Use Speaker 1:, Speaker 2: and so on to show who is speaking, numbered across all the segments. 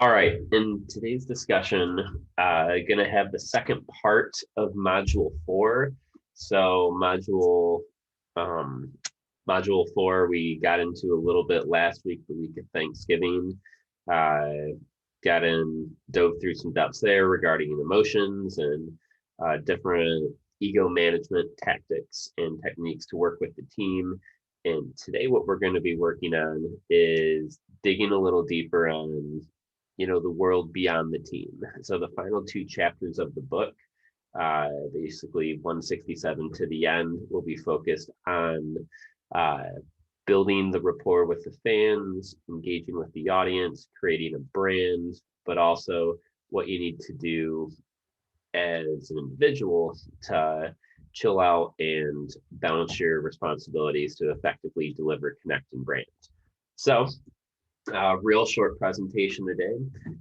Speaker 1: All right, in today's discussion, going to have the second part of Module 4. So um, Module 4, we got into a little bit last week, the week of Thanksgiving. Uh, Dove through some depths there regarding emotions and different ego management tactics and techniques to work with the team. And today, what we're going to be working on is digging a little deeper on the world beyond the team. So the final two chapters of the book, basically 167 to the end, will be focused on uh, building the rapport with the fans, engaging with the audience, creating a brand, but also what you need to do as an individual to chill out and balance your responsibilities to effectively deliver, connect, and brand. So real short presentation today.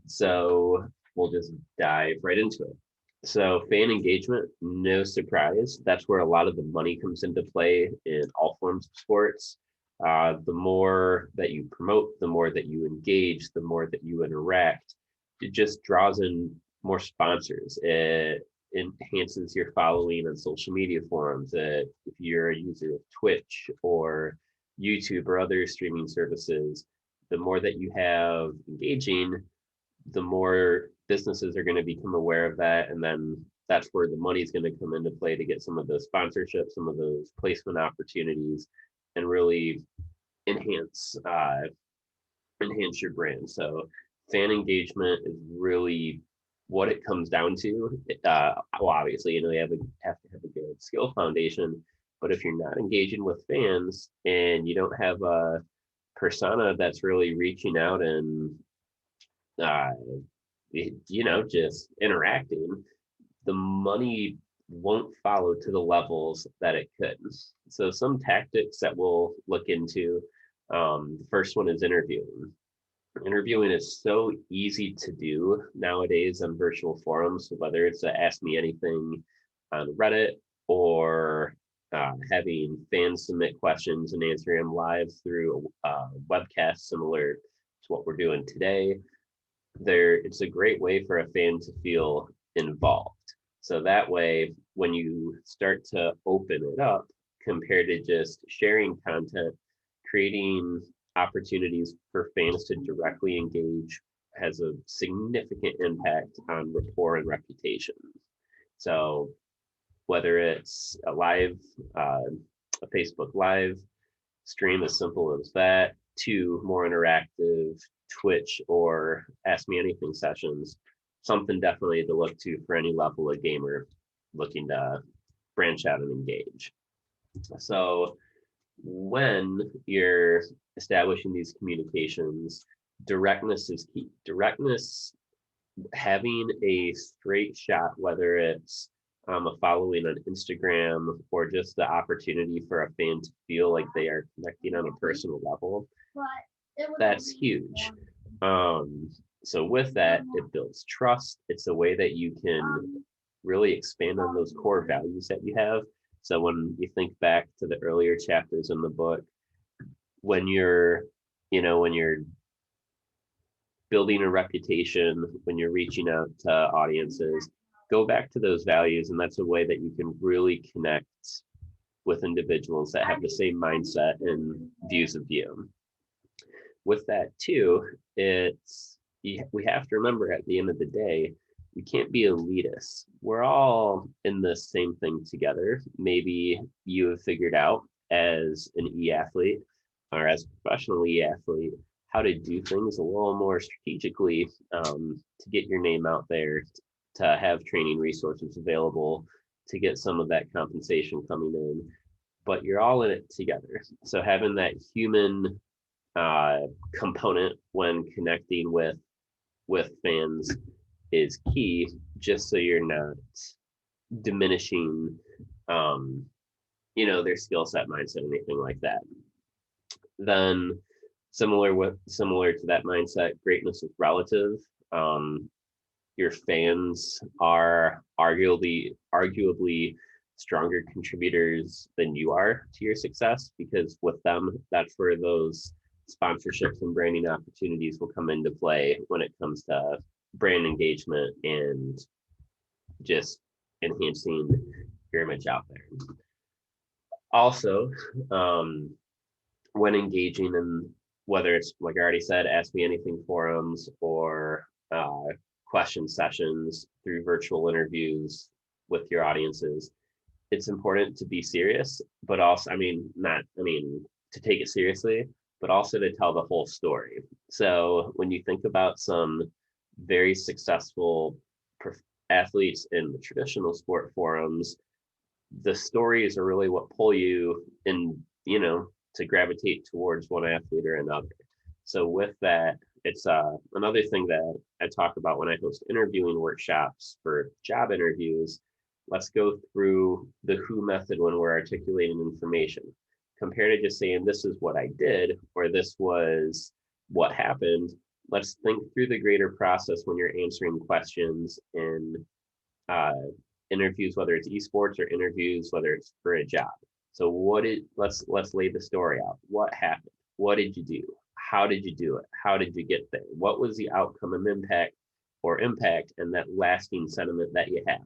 Speaker 1: So we'll just dive right into it. So fan engagement, no surprise. That's where a lot of the money comes into play in all forms of sports. The more that you promote, the more that you engage, the more that you interact, it just draws in more sponsors. It enhances your following on social media forums. If you're a user of Twitch or YouTube or other streaming services, the more that you have engaging, the more businesses are going to become aware of that. And then that's where the money is going to come into play to get some of those sponsorships, some of those placement opportunities, and really enhance enhance your brand. So fan engagement is really what it comes down to. Well, obviously, you have to have a good skill foundation, but if you're not engaging with fans and you don't have a persona that's really reaching out and uh, just interacting, the money won't follow to the levels that it could. So some tactics that we'll look into. The first one is interviewing. Interviewing is so easy to do nowadays on virtual forums, whether it's Ask Me Anything on Reddit or having fans submit questions and answer them live through a webcast similar to what we're doing today. It's a great way for a fan to feel involved. So that way, when you start to open it up compared to just sharing content, creating opportunities for fans to directly engage has a significant impact on rapport and reputation. So whether it's uh, a Facebook live stream as simple as that, to more interactive Twitch or Ask Me Anything sessions, something definitely to look to for any level of gamer looking to branch out and engage. So when you're establishing these communications, directness is key. Directness, having a straight shot, whether it's a following on Instagram or just the opportunity for a fan to feel like they are connecting on a personal level, that's huge. Um, so with that, it builds trust. It's a way that you can really expand on those core values that you have. So when you think back to the earlier chapters in the book, when you're, when you're building a reputation, when you're reaching out to audiences, go back to those values. And that's a way that you can really connect with individuals that have the same mindset and views of you. With that too, we have to remember at the end of the day, we can't be elitists. We're all in the same thing together. Maybe you have figured out as an e-athlete or as a professional e-athlete how to do things a little more strategically, to get your name out there, to have training resources available, to get some of that compensation coming in. But you're all in it together. So having that human component when connecting with fans is key, just so you're not diminishing their skill set, mindset, anything like that. Then similar to that mindset, greatness is relative. um, your fans are arguably stronger contributors than you are to your success, because with them, that's where those sponsorships and branding opportunities will come into play when it comes to brand engagement and just enhancing your image out there. Also, when engaging in, whether it's, like I already said, Ask Me Anything forums or question sessions through virtual interviews with your audiences, it's important to be serious, but also, to take it seriously, but also to tell the whole story. So when you think about some very successful athletes in the traditional sport forums, the stories are really what pull you in, to gravitate towards one athlete or another. So with that, it's another thing that I talk about when I host interviewing workshops for job interviews. Let's go through the who method when we're articulating information, compared to just saying this is what I did or this was what happened. Let's think through the greater process when you're answering questions in interviews, whether it's esports or interviews, whether it's for a job. So let's lay the story out. What happened? What did you do? How did you do it? How did you get there? What was the outcome and impact and that lasting sentiment that you have?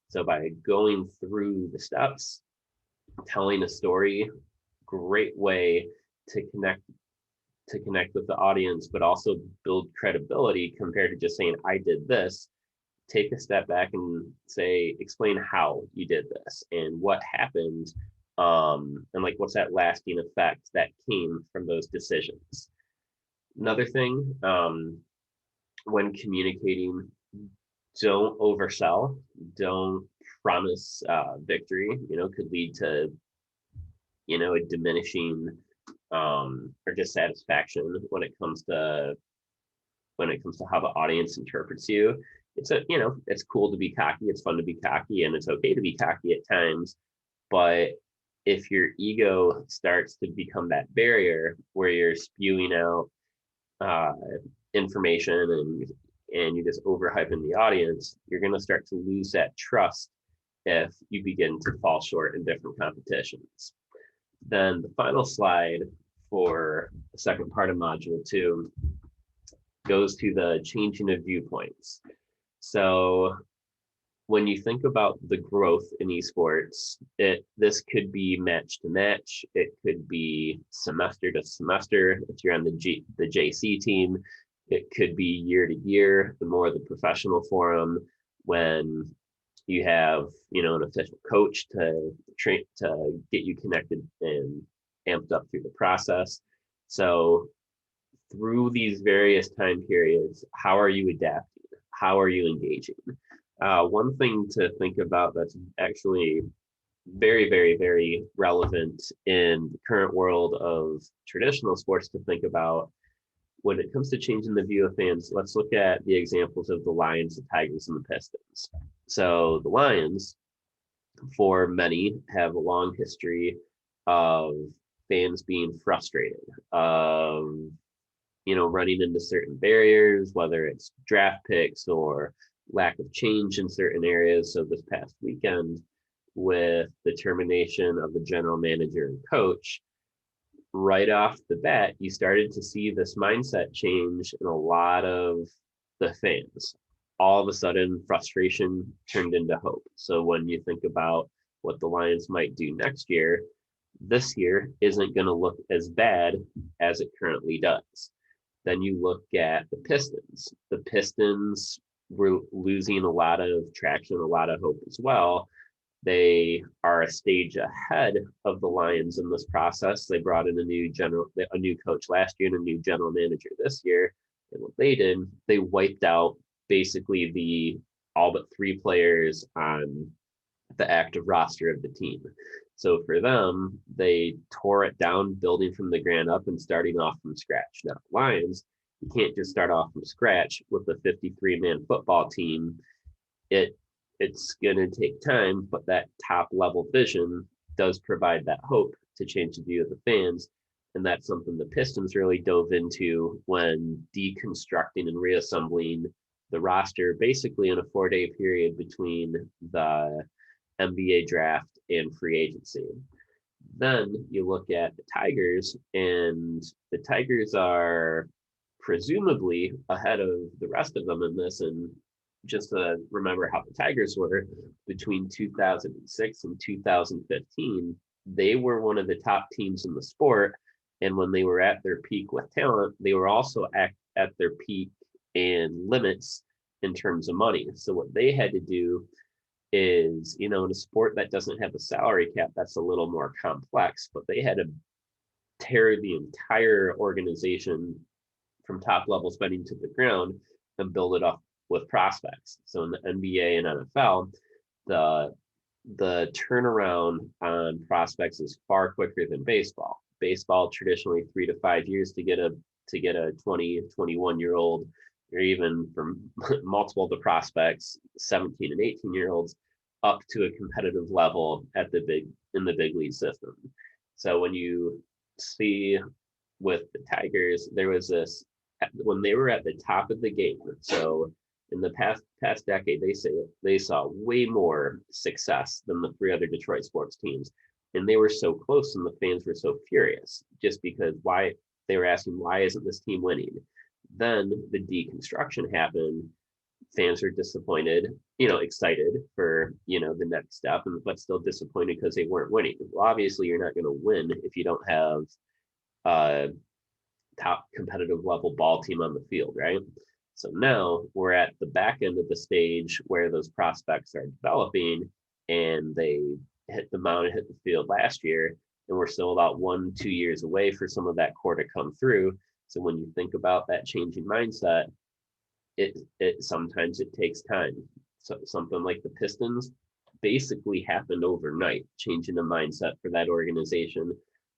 Speaker 1: So by going through the steps, telling a story, great way to connect with the audience, but also build credibility compared to just saying, I did this. Take a step back and explain how you did this and what happened. And like, what's that lasting effect that came from those decisions? Another thing, when communicating, don't oversell, don't promise victory, could lead to, a diminishing or dissatisfaction when it comes to how the audience interprets you. It's cool to be cocky, it's fun to be cocky, and it's okay to be cocky at times. But if your ego starts to become that barrier where you're spewing out information and you just overhyping the audience, you're going to start to lose that trust if you begin to fall short in different competitions. Then the final slide for the second part of module 2 goes to the changing of viewpoints. So when you think about the growth in esports, this could be match to match. It could be semester to semester if you're on the JC team. It could be year to year, the more the professional forum, when you have, an official coach to train, to get you connected and amped up through the process. So through these various time periods, how are you adapting? How are you engaging? One thing to think about that's actually very, very, very relevant in the current world of traditional sports to think about when it comes to changing the view of fans. Let's look at the examples of the Lions, the Tigers, and the Pistons. So the Lions, for many, have a long history of fans being frustrated, of running into certain barriers, whether it's draft picks or lack of change in certain areas. So this past weekend, with the termination of the general manager and coach, right off the bat, you started to see this mindset change in a lot of the fans. All of a sudden, frustration turned into hope. So when you think about what the Lions might do next year, this year isn't going to look as bad as it currently does. Then you look at the Pistons. The Pistons were losing a lot of traction, a lot of hope as well. They are a stage ahead of the Lions in this process. They brought in a new coach last year and a new general manager this year. And what they did, they wiped out basically all but 3 players on the active roster of the team. So for them, they tore it down, building from the ground up and starting off from scratch. Now, Lions, you can't just start off from scratch with a 53-man football team. It's going to take time, but that top level vision does provide that hope to change the view of the fans. And that's something the Pistons really dove into when deconstructing and reassembling the roster, basically in a 4-day period between the NBA draft and free agency. Then you look at the Tigers, and the Tigers are presumably ahead of the rest of them in this. And just to remember how the Tigers were between 2006 and 2015, they were one of the top teams in the sport. And when they were at their peak with talent, they were also at their peak and limits in terms of money. So what they had to do is, in a sport that doesn't have a salary cap, that's a little more complex, but they had to tear the entire organization from top level spending to the ground and build it up with prospects. So in the NBA and NFL, the turnaround on prospects is far quicker than baseball. Baseball traditionally 3 to 5 years to get a 20, 21-year-old, or even from multiple the prospects, 17 and 18-year-olds, up to a competitive level in the big league system. So when you see with the Tigers, there was this when they were at the top of the game. So in the past decade, they saw way more success than the three other Detroit sports teams, and they were so close, and the fans were so furious just because they were asking, why isn't this team winning? Then the deconstruction happened. Fans are disappointed, excited for the next step, but still disappointed because they weren't winning. Well, obviously, you're not going to win if you don't have a top competitive level ball team on the field, right? So now we're at the back end of the stage where those prospects are developing, and they hit the mound and hit the field last year, and we're still about 1-2 years away for some of that core to come through. So when you think about that changing mindset, it sometimes it takes time. So something like the Pistons basically happened overnight, changing the mindset for that organization.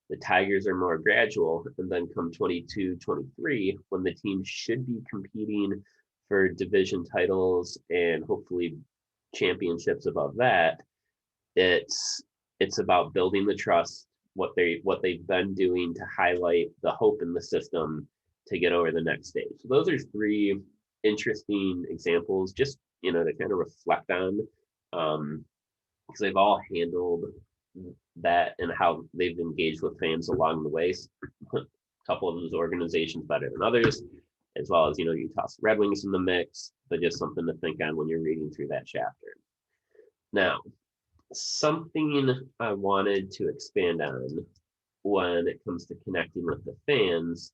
Speaker 1: The Tigers are more gradual, and then come 22, 23, when the team should be competing for division titles and hopefully championships above that, it's about building the trust, what they've been doing to highlight the hope in the system to get over the next stage. So those are three interesting examples, just to kind of reflect on, because they've all handled that and how they've engaged with fans along the way. A couple of those organizations better than others, as well as you toss Red Wings in the mix, but just something to think on when you're reading through that chapter. Now, something I wanted to expand on when it comes to connecting with the fans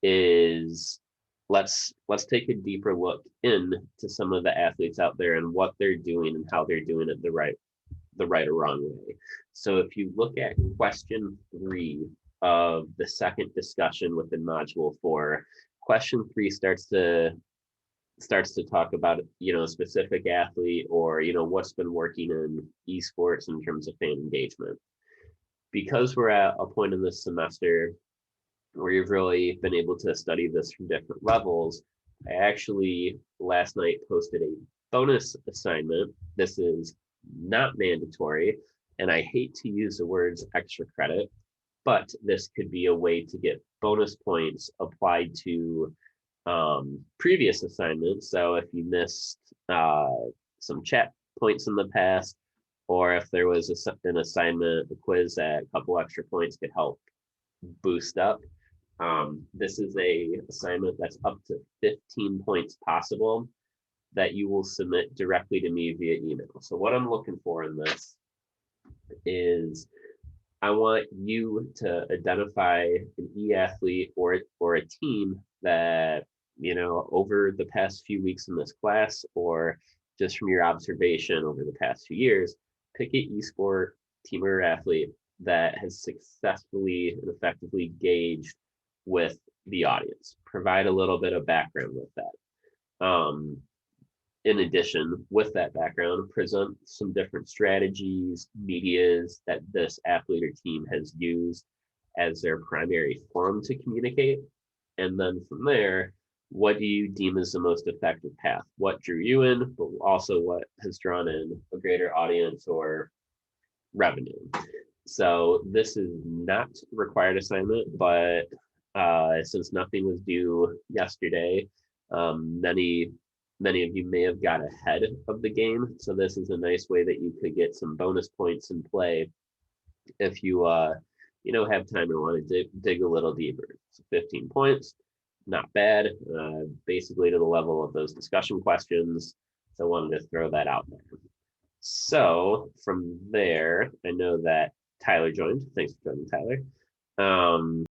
Speaker 1: is let's take a deeper look into some of the athletes out there and what they're doing and how they're doing it the right or wrong way. So if you look at question 3 of the second discussion within module 4, question 3 starts to talk about a specific athlete, or what's been working in esports in terms of fan engagement. Because we're at a point in this semester where you've really been able to study this from different levels, I actually last night posted a bonus assignment. This is not mandatory, and I hate to use the words extra credit, but this could be a way to get bonus points applied to previous assignments. So if you missed some chat points in the past, or if there was an assignment, a quiz that a couple extra points could help boost up. This is a assignment that's up to 15 points possible that you will submit directly to me via email. So what I'm looking for in this is I want you to identify an e-athlete or a team that, over the past few weeks in this class, or just from your observation over the past few years, pick an esport team or athlete that has successfully and effectively engaged with the audience. Provide a little bit of background with that. In addition, with that background, present some different strategies, medias that this athlete or team has used as their primary forum to communicate. And then from there, what do you deem as the most effective path? What drew you in, but also what has drawn in a greater audience or revenue? So this is not required assignment, but since nothing was due yesterday, many of you may have got ahead of the game. So this is a nice way that you could get some bonus points in play if you have time and want to dig a little deeper. So 15 points, not bad, basically to the level of those discussion questions. So I wanted to throw that out there. So from there, I know that Tyler joined. Thanks for joining, Tyler.